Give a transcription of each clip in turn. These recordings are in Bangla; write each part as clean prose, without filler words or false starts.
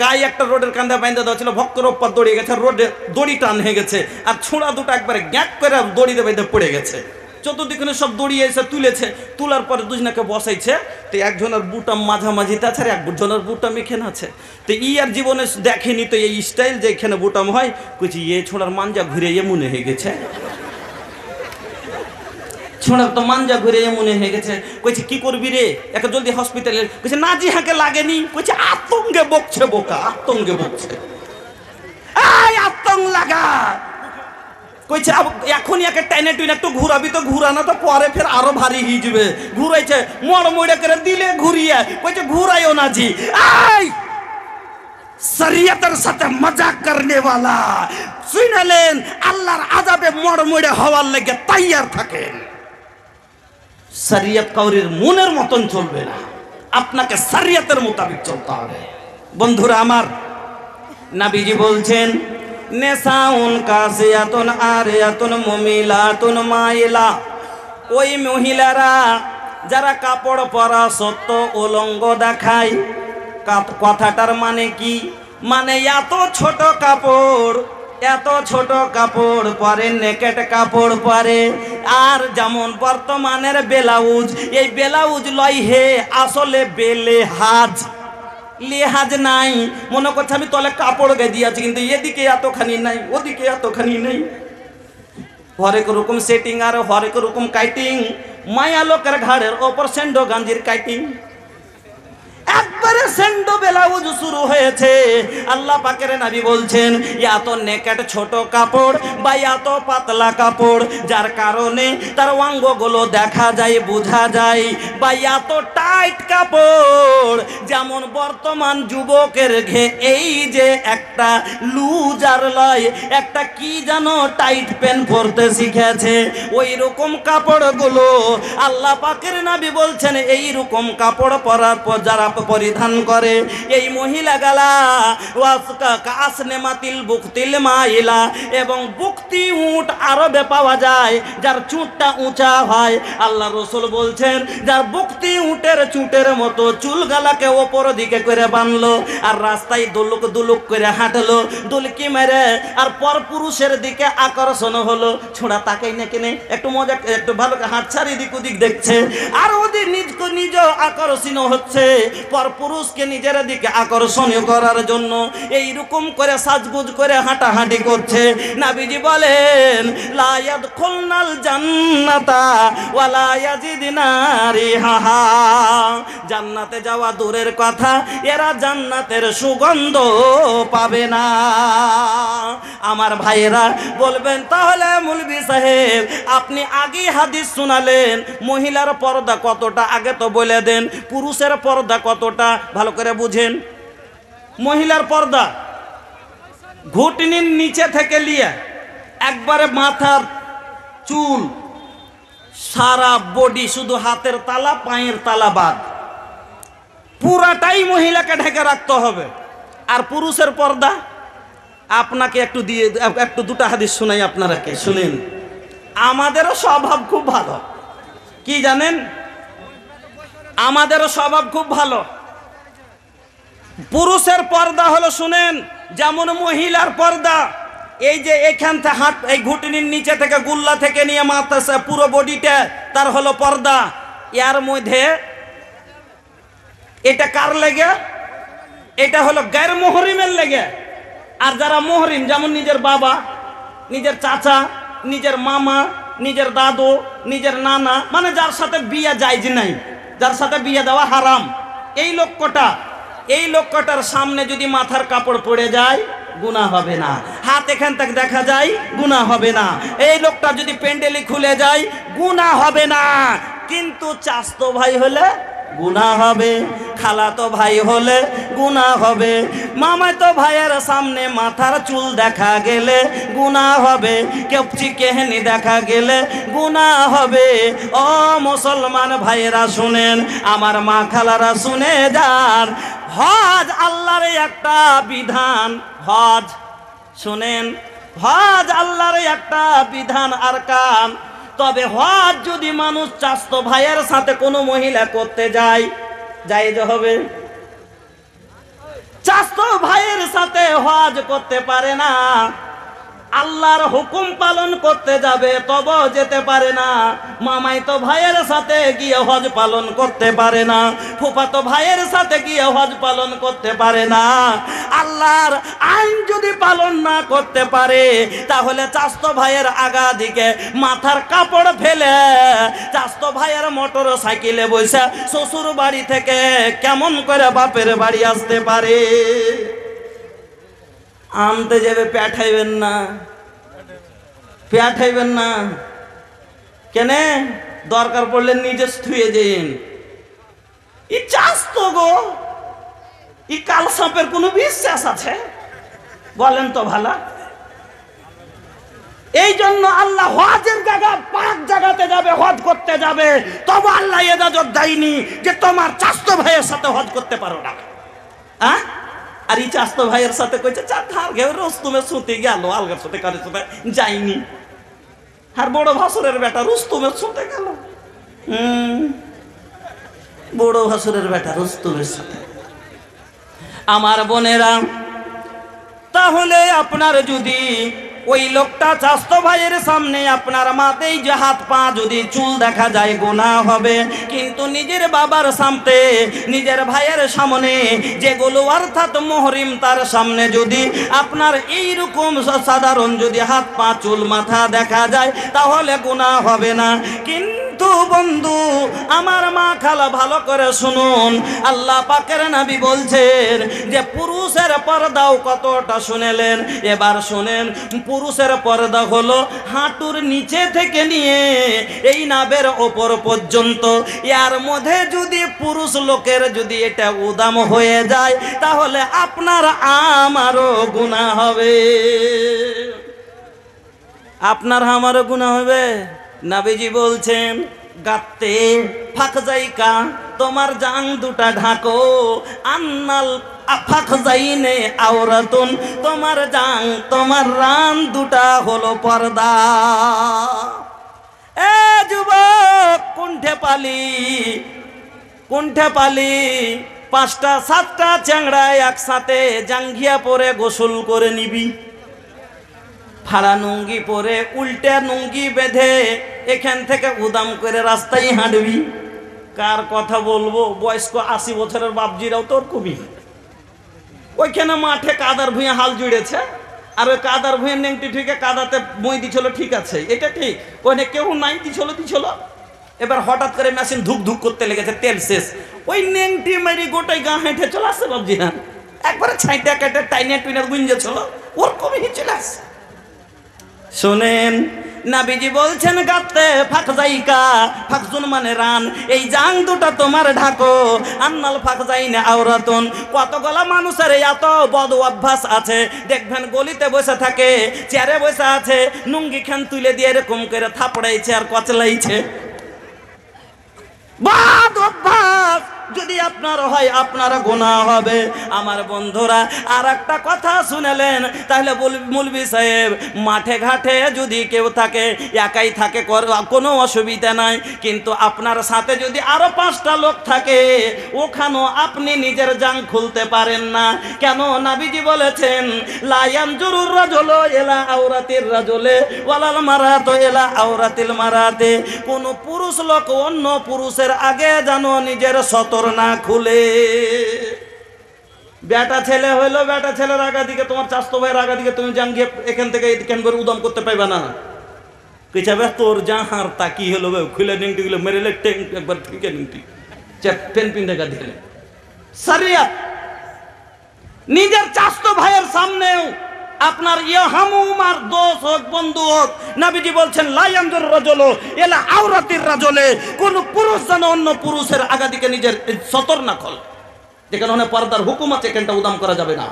গায়ে একটা রোডের কান্দা বাইন্ধা দেওয়া ছিল, ভক্ত রোপ্পার দড়িয়ে গেছে, রোডে দড়ি টান হয়ে গেছে, আর ছোঁড়া দুটো একবারে গ্যাক করে দড়িতে বেঁধে পড়ে গেছে। চতুর্দিকে সব দড়িয়ে এসে তুলেছে, তোলার পরে দুজনাকে বসাইছে। তো একজনের বুটা মাঝামাঝিতে আছে, আর একজনের বুটাম এখানে আছে। তো আর জীবনে দেখেনি তো এই স্টাইল যে এখানে বুটাম হয়। কইছি এ ছোড়ার মাঞ্জা ঘুরে মনে হয়ে গেছে, ছোড়ার তো মাঞ্জা ঘুরে মনে হয়ে গেছে। কইছে কি করবি রে, একে জলদি হসপিটালে। কইছে না জি হাঁকে লাগেনি। কইছে আতঙ্কে বকছে বোকা, আতঙ্কে বকছে। এই আতঙ্ক লাগা। কইছে এখনই একে টাইনে টুইনে একটু ঘুরাবি, তো ঘুরানো তো পরে ফের আরো ভারী হয়ে যাবে। ঘুরাইছে মড় মড়ে করে দিলে ঘুরিয়ে। কইছে ঘুরাইও না জি। এই শরীয়তের সাথে মজাক করনে वाला শুনলেন, আল্লাহর আযাবে মড় মড়ে হওয়ার লেগে তৈয়ার থাকেন। শরীয়ত কাউরির মনের মতন চলবে না, আপনাকে শরীয়তের মোতাবেক চলতে হবে। বন্ধুরা আমার, নবীজি বলছেন নেসাউন কাসিয়াতুন আরিয়াতুন মুমিলাতুন মাইলা, ওই মহিলারা যারা কাপড় পরা সত্য উলঙ্গ দেখায়। কথাটার মানে কি? মানে এত ছোট কাপড়, এত ছোট কাপড় পরে, নেকেট কাপড় পরে। আর যেমন বর্তমানের ব্লাউজ, এই ব্লাউজ লয় হে আসলে বেলেহাজ, লেহাজ নাই। মনে করছে আমি তলে কাপড় গায়ে দিয়েছি, কিন্তু এদিকে এতখানি নাই, ওদিকে এতখানি নেই। হরেক রকম সেটিং আর হরেক রকম কাইটিং। মায়া লোকের ঘাড়ের ওপর সেন্ডো গাঞ্জির কাইটিং। একবারে সেন্ডো ব্লাউজ শুরু হয়েছে। আল্লাহ পাকের নবী বলছেন এত নেকেট ছোট কাপড় বা এত পাতলা কাপড়, যার কারণে তার অঙ্গগুলো দেখা যায়, বোঝা যায়। বা এত টাইট কাপড়, যেমন বর্তমান যুবকের এই যে একটা লুজার লয়, একটা কি জানো টাইট প্যান্ট পরতে শিখেছে, ওই রকম কাপড়গুলো আল্লাহ পাকের নবী বলছেন এই রকম কাপড় পরার পর যারা পরিধান করে, এই মহিলাগুলা ওয়াসকা কাসনেমাতিল বুকতিল মাইলা, এবং বুকতি উট আরবে পাওয়া যায় যার চুটটা উঁচা হয়। আল্লাহ রাসূল বলছেন যার বুকতি উটের চুটের মতো চুলগালাকে ওপর দিকে করে বানলো, আর রাস্তায় দুলুক দুলুক করে হাঁটলো, দুলকি মেরে, আর পর পুরুষের দিকে আকর্ষণ হলো। ছোড়া তাকাই না কেনে, একটু মজা, একটু ভালো হাতছাড়ি দিক ওদিক দেখছে, আর ওদের নিজ আকর্ষণ হচ্ছে পর পুরুষকে নিজের দিকে আকর্ষণীয় করার জন্য এইরকম করে সাজগুজ করে হাঁটাহাঁটি করছে। নবীজি বলেন লা ইয়াদখুলনাল জান্নাতা ওয়ালা ইয়াজিদনা রিহাহা, জান্নাতে যাওয়া দূরের কথা, এরা জান্নাতের সুগন্ধ পাবে না। আমার ভাইয়েরা বলবেন তাহলে মৌলভী সাহেব আপনি আগেই হাদিস শোনালেন, মহিলার পর্দা কতটা আগে তো বলে দেন, পুরুষের পর্দা কতটা ভালো করে বুঝেন। মহিলার পর্দা ঘুটনির নিচে থেকে নিয়ে একবারে মাথার চুল, সারা বডি, শুধু হাতের তালা পায়ের তালা বাদ, পুরাটাই মহিলাকে ঢেকে রাখতে হবে। আর পুরুষের পর্দা আপনাকে একটু দুটো হাদিস শোনাই, আপনারাকে শুনেন। আমাদেরও স্বভাব খুব ভালো, কি জানেন, আমাদেরও স্বভাব খুব ভালো। পুরুষের পর্দা হলো শুনেন, যেমন মহিলার পর্দা এই যে এখান থেকে হাত, এই ঘুটনির নিচে থেকে গুল্লা থেকে নিয়ে মাথা পুরো বডিটা তার হলো পর্দা। এর মধ্যে এটা কার লেগে? এটা হলো গায়ের মুহরিমের লেগে। আর যারা মুহরিম, যেমন নিজের বাবা, নিজের চাচা, নিজের মামা, নিজের দাদু, নিজের নানা, মানে যার সাথে বিয়ে জায়েজ নাই, যার সাথে বিয়ে দেওয়া হারাম, এই লোকটার সামনে যদি মাথার কাপড় পড়ে যায় গুনাহ হবে না, হাত এখান থেকে দেখা যায় গুনাহ হবে না, এই লোকটা যদি প্যান্ডেলি খুলে যায় গুনাহ হবে না। কিন্তু চাচতো ভাই হলে গুনাহ হবে, খালাতো ভাই হলে গুনাহ হবে, মামাতো ভাইয়ের সামনে মাথার চুল দেখা গেলে গুনাহ হবে, কেপচি কেহেনি দেখা গেলে গুনাহ হবে। ও মুসলমান ভাইয়েরা শুনেন, আমার মা খালারা শুনে যান, হজ আল্লাহর একটা বিধান, হজ শুনেন, হজ আল্লাহর একটা বিধান আর কাম। তবে হজ যদি মানুষ চাচতো ভাইয়ের সাথে কোনো মহিলা করতে যায় জায়েজ হবে, চাচতো হজ করতে পারে না, আল্লাহর হুকুম পালন করতে যাবে তবে যেতে পারে না, মামাইতো ভাইয়ের সাথে গিয়ে হজ পালন করতে পারে না, ফুফাতো ভাইয়ের সাথে গিয়ে হজ পালন করতে পারে না। আল্লাহর আইন যদি পালন না করতে পারে তাহলে চাস্তো ভাইয়ের আগা দিকে মাথার কাপড় ফেলে চাস্তো ভাইয়ের মোটর সাইকেলে বসে শ্বশুর বাড়ি থেকে কেমন করে বাপের বাড়ি আসতে পারে? আনতে যাবে, পেঠাইবেন না, পেঠাইবেন না কেন? দরকার পড়লে নিজে থুয়ে যেন। ই চাস্তো গো, ই কাল সাপের কোনো বিশ্বাস আছে? বলেন তো ভালা। এই জন্য আল্লাহ হজের জায়গা পাক জায়গাতে যাবে, হজ করতে যাবে, তবে আল্লাহ ইজাজত দেয়নি যে তোমার চাস্তো ভাইয়ের সাথে হজ করতে পারো না। হ্যাঁ, আর এই চাস্তো ভাইয়ের সাথে কইছে চার ধার ঘেউ রুস্তুমে শুতে গেল, আলগার সাথে কারোর সাথে যায়নি। আর বড় ভাসুরের বেটা রুস্তুমের শুতে গেল, বড় ভাসুরের বেটা রুস্তুমের সাথে। আমার বোনেরা, তাহলে আপনার যদি ওই লোকটা চাস্তো ভাইয়ের সামনে আপনার মাথায় যে হাত পা যদি চুল দেখা যায় গুনাহ হবে, কিন্তু নিজের বাবার সামনে নিজের ভাইয়ের সামনে যেগুলো অর্থাৎ মুহরিম তার সামনে যদি আপনার এইরকম সাধারণ যদি হাত পা চুল মাথা দেখা যায় তাহলে গুনাহ হবে না। কিন্তু বন্ধু আমার মা খালা ভালো করে শুনুন, আল্লাহ পাকের নবী বলছেন যে পুরুষের পর্দাও কতটা শুনেলেন, এবার শুনেন পুরুষের পর্দা হলো হাঁটুর নিচে থেকে নিয়ে এই নাভের ওপর পর্যন্ত। এর মধ্যে যদি পুরুষ লোকের যদি এটা উদাম হয়ে যায় তাহলে আপনার আমারও গুনাহ হবে, আপনার আমারও গুনাহ হবে। নবীজি বলছেন গাতে ফাঁক যাইকা তোমার জাং দুটা ঢাকো, আন্নাল ফাঁক যাইনে আওরাতুন, তোমার জাং তোমার রান দুটা হলো পর্দা। এ যুবক কুণ্ঠে পালি, কুণ্ঠে পালি, 5টা 7টা চ্যাংড়া একসাথে জাঙ্গিয়া পরে গোসল করে নিবি, ফাড়া নুঙ্গি পরে উল্টে নুঙ্গি বেঁধে এখান থেকে উদাম করে রাস্তায় হাঁটবি। কার কথা বলবো? বয়স্ক 80 বছরের বাপজিরাও তোর কবি ওইখানে মাঠে কাদার ভুঁয়ে হাল জুড়েছে, আর ওই কাদার ভুঁয়ে নেংটি ঠিকে কাদাতে মই দিছিল, ঠিক আছে এটা ঠিক, ওখানে কেউ নাই দিছিল। এবার হঠাৎ করে মেশিন ধুক ধুক করতে লেগেছে, তেল শেষ, ওই নেংটি মেরি গোটাই গা হেঁটে চলে আসছে বাপজিরা, একবারে ছাইটা কেটে টাইনে টুইনে গুঞ্জেছিল, ওর কবি চলে আসছে। শোনেন নবীজি বলছেন গাতে ফাঁক যাইকা, ফাঁকজুন মানে রান, এই জাং দুটা তোমার ঢাকো, আন্নাল ফাঁক যাইনে আওরাতুন। কতগুলা মানুষের এত বদ অভ্যাস আছে, দেখবেন গলিতে বসে থাকে, চেয়ারে বসে আছে, নুঙ্গি খান তুলে দিয়ে এরকম করে থাপড়াইছে আর কচলাইছে। বদ অভ্যাস যদি আপনার হয় আপনার গুনাহ হবে। আমার বন্ধুরা আর একটা কথা শুনেলেন, তাহলে মৌলভী সাহেব মাঠে ঘাটে যদি কেউ থাকে, একাই থাকে কোনো অসুবিধা নাই, কিন্তু আপনার সাথে যদি আরো 5টা লোক থাকে ওখানেও আপনি নিজের জাং খুলতে পারেন না। কেন? নবীজি বলেছেন লা ইয়ানজুরুর রাজুলু ইলা আওরাতির রাজুলি ওয়ালাল মারাতু ইলা আওরাতিল মারাতি, কোন পুরুষ লোক অন্য পুরুষের আগে জানো নিজের সতর না খুলে। বেটা ছেলে হইলো, বেটা ছেলের আগা দিকে তোমার চাস্তো ভাইয়ের আগা দিকে তুমি জাঙ্গিয়ে এখান থেকে এখান করে উদম করতে পাইবা না। কিছাবে তোর জাহার তা কি হলো খুলে নিংটি গুলো মেরেলে টেঙ্ক একবার ঠিক নিংটি পেন পিন দেখা দিলে। শরিয়ত নিজের চাস্তো ভাইয়ের সামনেও আপনার ইহামুমার দোষ হোক বন্ধু হোক, নবীজি বলছেন লা ইয়ানজুর রাজুলু ইলা আওরাতির রাজুলি, কোন পুরুষ যেন অন্য পুরুষের আগা দিকে নিজের সতর না খোল, যেখানে পর্দার হুকুম আছে এখানটা উদাম করা যাবে না।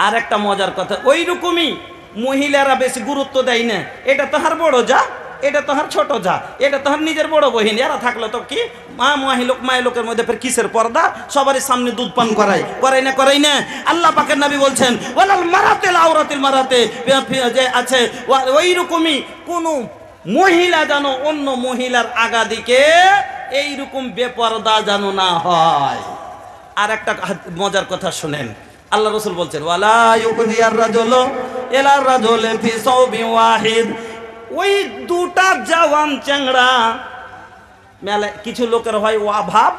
আর একটা মজার কথা, ওই রকমই মহিলারা বেশি গুরুত্ব দেয় না, এটা তাহার বড় যা, এটা তাহার ছোট যা, এটা তাহার নিজের বড় বহিন, এরা থাকলে তো কি মায়ের লোকের মধ্যে ফের কিসের পর্দা? সবারই সামনে দুধ পান করাই না। আল্লাহ পাকের নবী বলছেন ওয়ালাল মারাতিল আওরাতিল মারাতে, যে আছে ওই রকমই কোন মহিলা যেন অন্য মহিলার আগা দিকে এইরকম বেপর্দা যেন না হয়। আর একটা মজার কথা শুনেন, আল্লাহ রাসূল বলছেন ওয়ালা ইউকদিয়ার রাজুলু ইলা রাজুলি ফি সাওবি ওয়াহিদ, ওই দুটা জওয়ান চ্যাংড়া মেলা কিছু লোকের হয় অভাব